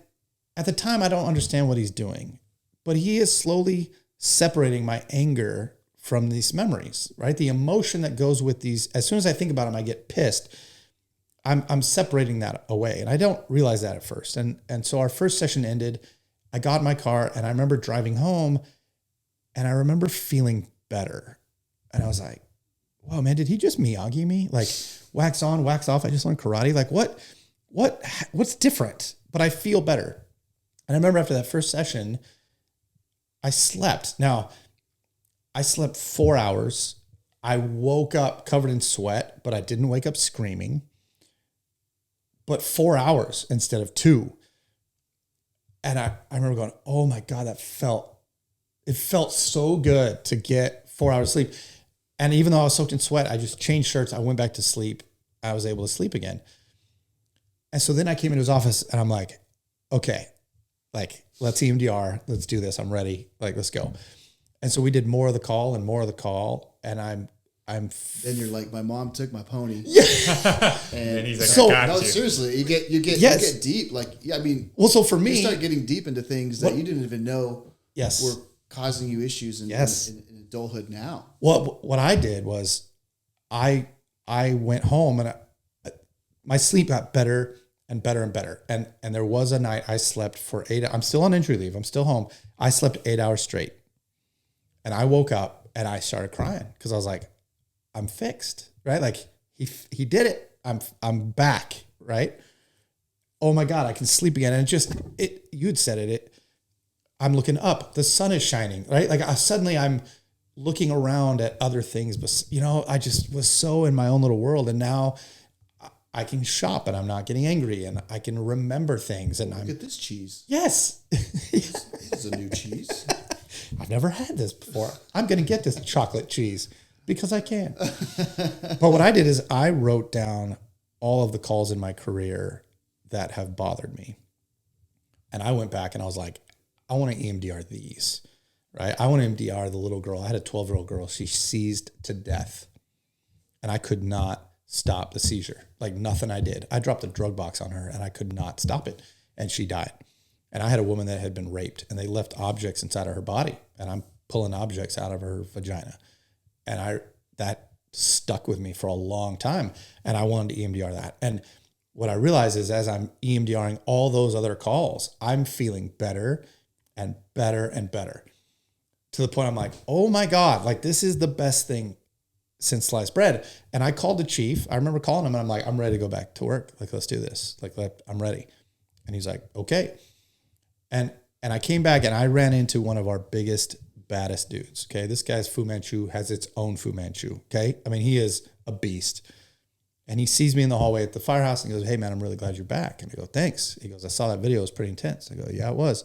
at the time, I don't understand what he's doing, but he is slowly separating my anger from these memories, right? The emotion that goes with these, as soon as I think about them, I get pissed. I'm separating that away. And I don't realize that at first. And so our first session ended. I got in my car and I remember driving home and I remember feeling better. And I was like, whoa, man, did he just Miyagi me? Like, wax on, wax off. I just learned karate. Like, what's different? But I feel better. And I remember after that first session, I slept. Now, I slept 4 hours. I woke up covered in sweat, but I didn't wake up screaming. But 4 hours instead of 2. And I remember going, oh my God, it felt so good to get 4 hours of sleep. And even though I was soaked in sweat, I just changed shirts. I went back to sleep. I was able to sleep again. And so then I came into his office and I'm like, okay, like, let's EMDR. Let's do this. I'm ready. Like, let's go. And so we did more of the call and more of the call. And I'm then you're like, my mom took my pony. Yeah. And he's like, so, I got you. Seriously, you get deep. Like, yeah, I mean, well, so for me, you start getting deep into things that you didn't even know were causing you issues in adulthood now. Well, what I did was I went home and my sleep got better and better and better. And there was a night I slept for 8 hours. I'm still on injury leave. I'm still home. I slept 8 hours straight. And I woke up and I started crying because I was like, I'm fixed, right? Like he did it. I'm back, right? oh my God, I can sleep again. And you'd said I'm looking up, the sun is shining, right? Like suddenly I'm looking around at other things, but I just was so in my own little world. And now I can shop and I'm not getting angry and I can remember things. And Look at this cheese. Yes. This is a new cheese. I've never had this before. I'm going to get this chocolate cheese because I can. But what I did is I wrote down all of the calls in my career that have bothered me. And I went back and I was like, I want to EMDR these, right? I want to EMDR the little girl. I had a 12-year-old girl. She seized to death and I could not stop the seizure. Like nothing I did. I dropped a drug box on her and I could not stop it. And she died. And I had a woman that had been raped and they left objects inside of her body and I'm pulling objects out of her vagina. And that stuck with me for a long time. And I wanted to EMDR that. And what I realized is as I'm EMDRing all those other calls, I'm feeling better and better and better to the point I'm like, oh my God, like this is the best thing since sliced bread. And I called the chief. I remember calling him and I'm like, I'm ready to go back to work. Like, let's do this. Like, I'm ready. And he's like, okay. And I came back and I ran into one of our biggest, baddest dudes. Okay. This guy's Fu Manchu has its own Fu Manchu. Okay. I mean, he is a beast. And he sees me in the hallway at the firehouse and he goes, hey man, I'm really glad you're back. And I go, thanks. He goes, I saw that video. It was pretty intense. I go, yeah, it was.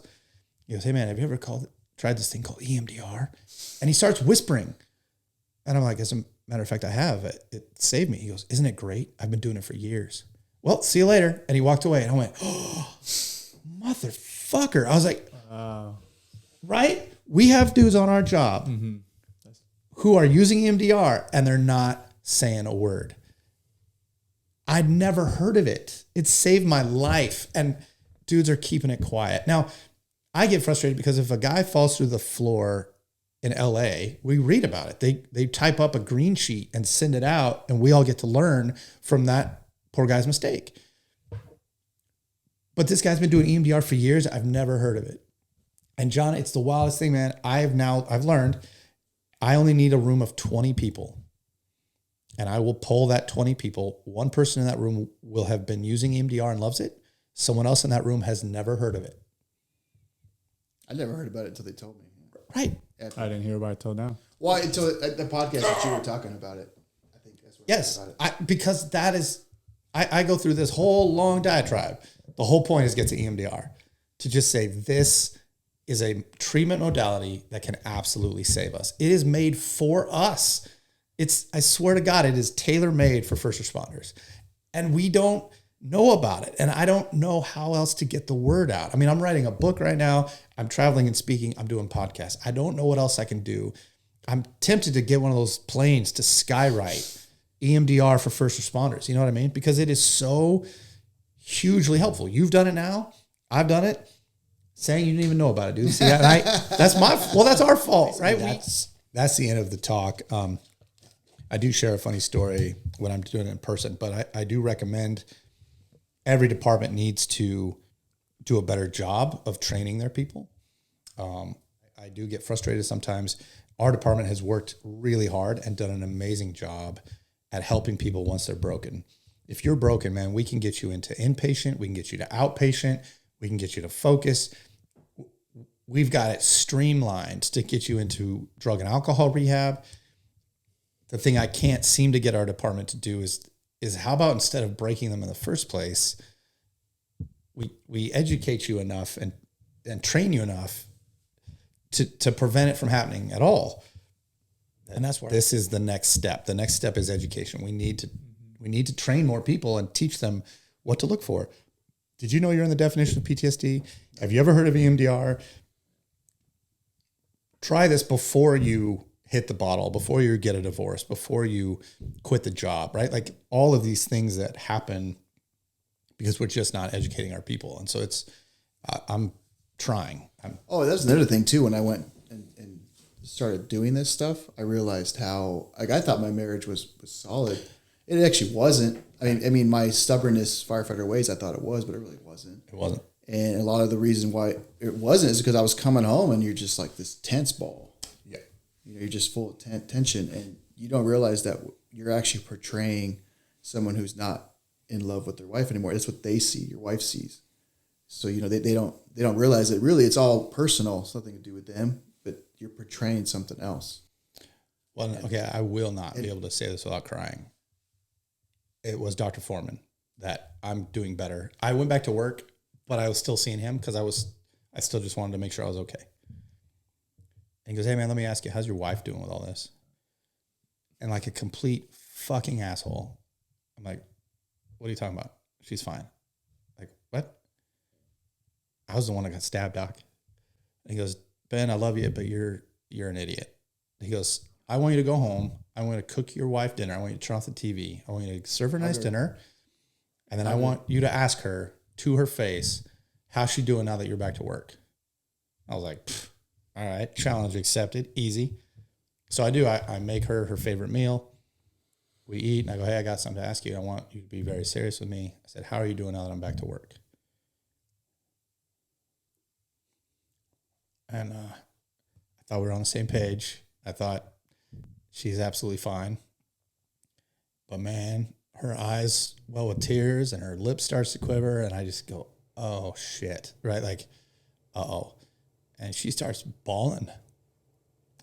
He goes, hey man, have you ever tried this thing called EMDR? And he starts whispering. And I'm like, as a matter of fact, I have. It saved me. He goes, isn't it great? I've been doing it for years. Well, see you later. And he walked away and I went, oh, motherfucker. I was like, right? We have dudes on our job who are using EMDR and they're not saying a word. I'd never heard of it. It saved my life. And dudes are keeping it quiet. Now, I get frustrated because if a guy falls through the floor in LA, we read about it. They type up a green sheet and send it out and we all get to learn from that poor guy's mistake. But this guy's been doing EMDR for years. I've never heard of it. And John, it's the wildest thing, man. I've learned I only need a room of 20 people. And I will poll that 20 people. One person in that room will have been using EMDR and loves it. Someone else in that room has never heard of it. I never heard about it until they told me. Right. I didn't hear about it till now. Well, until at the podcast that you were talking about it. I think that's what yes, I heard about it. Because that is, I go through this whole long diatribe. The whole point is get to EMDR. To just say this is a treatment modality that can absolutely save us. It is made for us. I swear to God, it is tailor-made for first responders. And we don't know about it. And I don't know how else to get the word out. I mean, I'm writing a book right now. I'm traveling and speaking. I'm doing podcasts. I don't know what else I can do. I'm tempted to get one of those planes to skywrite EMDR for first responders. You know what I mean? Because it is so hugely helpful. You've done it now. I've done it. Saying you didn't even know about it, dude. See, that's our fault, right? That's the end of the talk. I do share a funny story when I'm doing it in person, but I do recommend every department needs to do a better job of training their people. I do get frustrated sometimes. Our department has worked really hard and done an amazing job at helping people once they're broken. If you're broken, man, we can get you into inpatient. We can get you to outpatient. We can get you to focus. We've got it streamlined to get you into drug and alcohol rehab. The thing I can't seem to get our department to do is how about instead of breaking them in the first place, we educate you enough and train you enough to prevent it from happening at all. And that's where this is the next step. The next step is education. We need to train more people and teach them what to look for. Did you know you're in the definition of PTSD? Have you ever heard of EMDR? Try this before you hit the bottle, before you get a divorce, before you quit the job, right? Like all of these things that happen because we're just not educating our people. And so I'm trying. That's another thing too. When I went and started doing this stuff, I realized how, like, I thought my marriage was solid. It actually wasn't. I mean, my stubbornness, firefighter ways, I thought it was, but it really wasn't. It wasn't. And a lot of the reason why it wasn't is because I was coming home and you're just like this tense ball. Yeah. You're just full of tension, and you don't realize that you're actually portraying someone who's not in love with their wife anymore. That's what they see. Your wife sees. So, you know, they don't realize that really it's all personal. It's nothing to do with them, but you're portraying something else. Well, okay, I will not be able to say this without crying. It was Dr. Foreman that I'm doing better. I went back to work, but I was still seeing him because I still just wanted to make sure I was okay. And he goes, hey man, let me ask you, how's your wife doing with all this? And like a complete fucking asshole, I'm like, what are you talking about? She's fine. Like, what? I was the one that got stabbed, doc. And he goes, Ben, I love you, but you're an idiot. He goes, I want you to go home. I want to cook your wife dinner. I want you to turn off the TV. I want you to serve her a nice dinner. And then I want you to ask her to her face, how's she doing now that you're back to work? I was like, all right, challenge accepted, easy. So I do. I make her favorite meal. We eat, and I go, hey, I got something to ask you. I want you to be very serious with me. I said, how are you doing now that I'm back to work? And I thought we were on the same page. I thought she's absolutely fine. But man, her eyes well with tears and her lip starts to quiver. And I just go, oh shit, right? Like, uh-oh. And she starts bawling.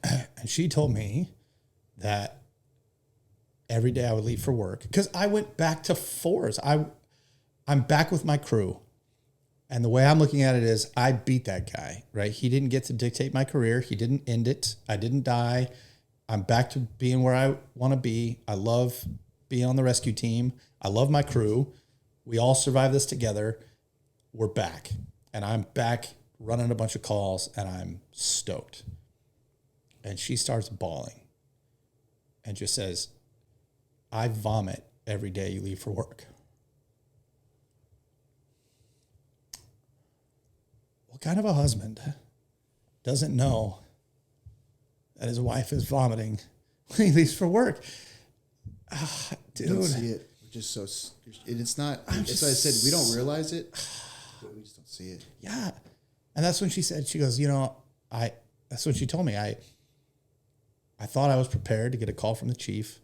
And she told me that every day I would leave for work because I went back to fours. I'm back with my crew. And the way I'm looking at it is I beat that guy, right? He didn't get to dictate my career. He didn't end it. I didn't die. I'm back to being where I want to be. I love being on the rescue team. I love my crew. We all survived this together. We're back. And I'm back running a bunch of calls and I'm stoked. And she starts bawling and just says, I vomit every day you leave for work. What kind of a husband doesn't know that his wife is vomiting when he leaves for work? Dude. You don't see it. We're just so, it's not, it's like I said, we don't realize it, but we just don't see it. Yeah. And that's when she said, she goes, you know, that's what she told me. I thought I was prepared to get a call from the chief.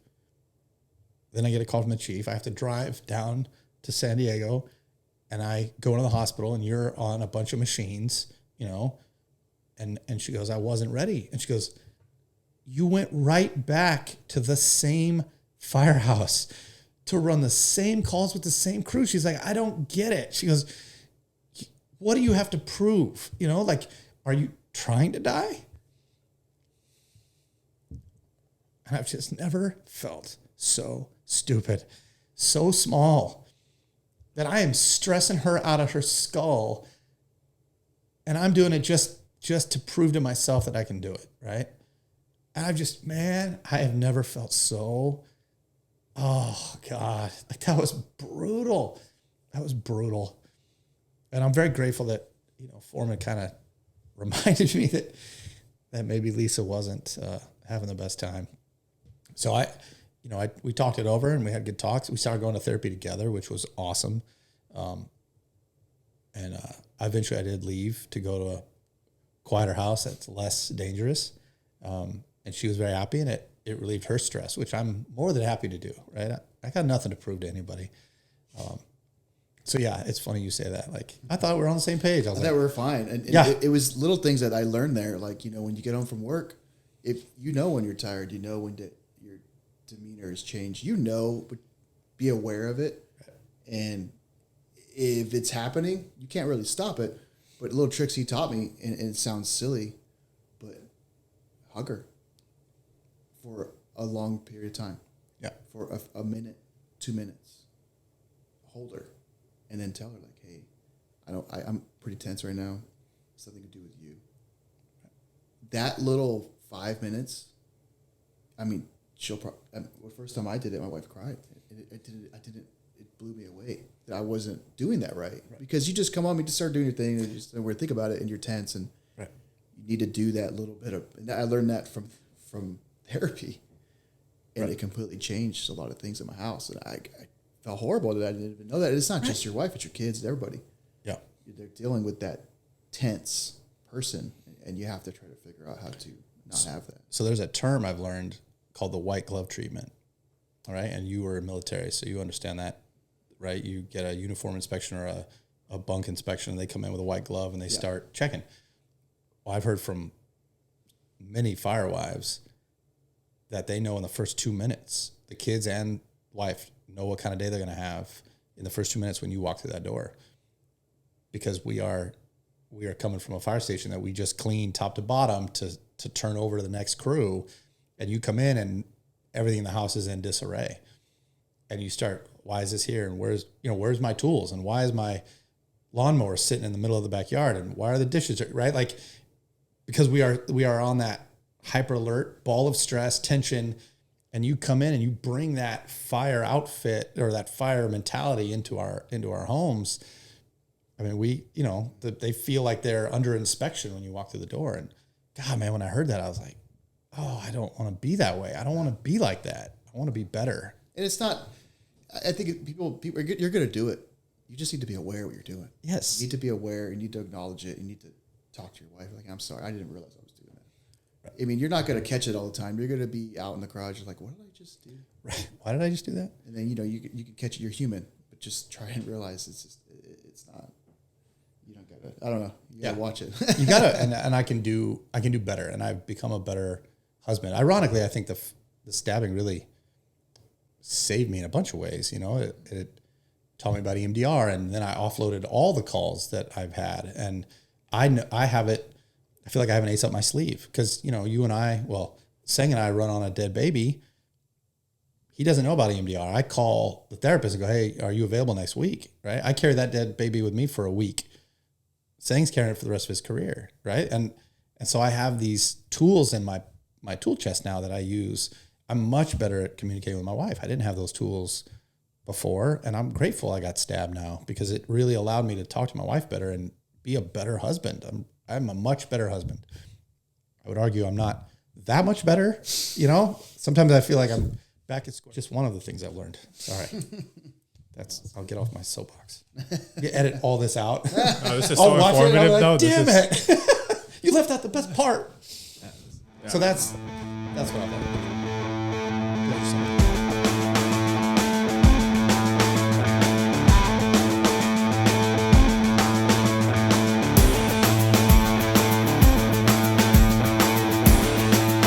Then I get a call from the chief. I have to drive down to San Diego and I go into the hospital and you're on a bunch of machines, you know, and she goes, I wasn't ready. And she goes, you went right back to the same firehouse to run the same calls with the same crew. She's like, I don't get it. She goes, what do you have to prove? You know, like, are you trying to die? And I've just never felt so stupid, so small, that I am stressing her out of her skull. And I'm doing it just to prove to myself that I can do it, right? And I've just, man, I have never felt so, oh God, like that was brutal. That was brutal. And I'm very grateful that, you know, Foreman kind of reminded me that maybe Lisa wasn't having the best time. So we talked it over and we had good talks. We started going to therapy together, which was awesome. And eventually I did leave to go to a quieter house that's less dangerous. And she was very happy and it relieved her stress, which I'm more than happy to do, right? I got nothing to prove to anybody. So yeah, it's funny you say that. Like, I thought we were on the same page. I thought we were fine. And yeah. It was little things that I learned there. Like, you know, when you get home from work, if you know when you're tired, you know when your demeanor has changed, you know, but be aware of it. And if it's happening, you can't really stop it. But little tricks he taught me, and it sounds silly, but hug her for a long period of time. Yeah. For a minute, 2 minutes. Hold her. And then tell her, like, hey, I'm pretty tense right now. It's nothing to do with you. That little 5 minutes, I mean, the first time I did it, my wife cried. It blew me away that I wasn't doing that right. Because you just come on, you just start doing your thing, and you just think about it, and you're tense, and you need to do that little bit of, and I learned that from therapy, and it completely changed a lot of things in my house, and I felt horrible that I didn't even know that. It's not just your wife, it's your kids, it's everybody. Yeah. They're dealing with that tense person, and you have to try to figure out how to not have that. So there's a term I've learned called the white glove treatment. All right. And you were military, so you understand that right? You get a uniform inspection or a bunk inspection, and they come in with a white glove and they start checking. Well, I've heard from many firewives that they know in the first 2 minutes, the kids and wife know what kind of day they're going to have in the first 2 minutes when you walk through that door, because we are coming from a fire station that we just cleaned top to bottom to turn over to the next crew, and you come in and everything in the house is in disarray, and you start, why is this here, and where's my tools, and why is my lawnmower sitting in the middle of the backyard, and why are the dishes, right? Like, because we are on that hyper alert ball of stress, tension, and you come in and you bring that fire outfit or that fire mentality into our homes. I mean, they feel like they're under inspection when you walk through the door. And God, man, when I heard that, I was like, oh, I don't want to be that way. I don't want to be like that. I want to be better. And it's not, I think people, you're going to do it. You just need to be aware of what you're doing. Yes. You need to be aware. You need to acknowledge it. You need to talk to your wife. Like, I'm sorry, I didn't realize I was doing that. Right. I mean, you're not going to catch it all the time. You're going to be out in the garage. You're like, what did I just do? Right. Why did I just do that? And then, you can catch it. You're human, but just try and realize it's not, you don't got to, I don't know. You got to watch it. You got to, and I can do better. And I've become a better husband. Ironically, I think the stabbing really saved me in a bunch of ways. It taught me about EMDR, and then I offloaded all the calls that I've had. And I have it, I feel like I have an ace up my sleeve, because, you and I, Seng and I run on a dead baby. He doesn't know about EMDR. I call the therapist and go, hey, are you available next week? Right? I carry that dead baby with me for a week. Seng's carrying it for the rest of his career. Right. And so I have these tools in my tool chest now that I use. I'm much better at communicating with my wife. I didn't have those tools before, and I'm grateful I got stabbed now, because it really allowed me to talk to my wife better and be a better husband. I'm a much better husband. I would argue I'm not that much better. Sometimes I feel like I'm back at school. Just one of the things I've learned. All right. I'll get off my soapbox. You edit all this out. Oh, this is so informative, though. Damn it. You left out the best part. Yeah. So that's what I love.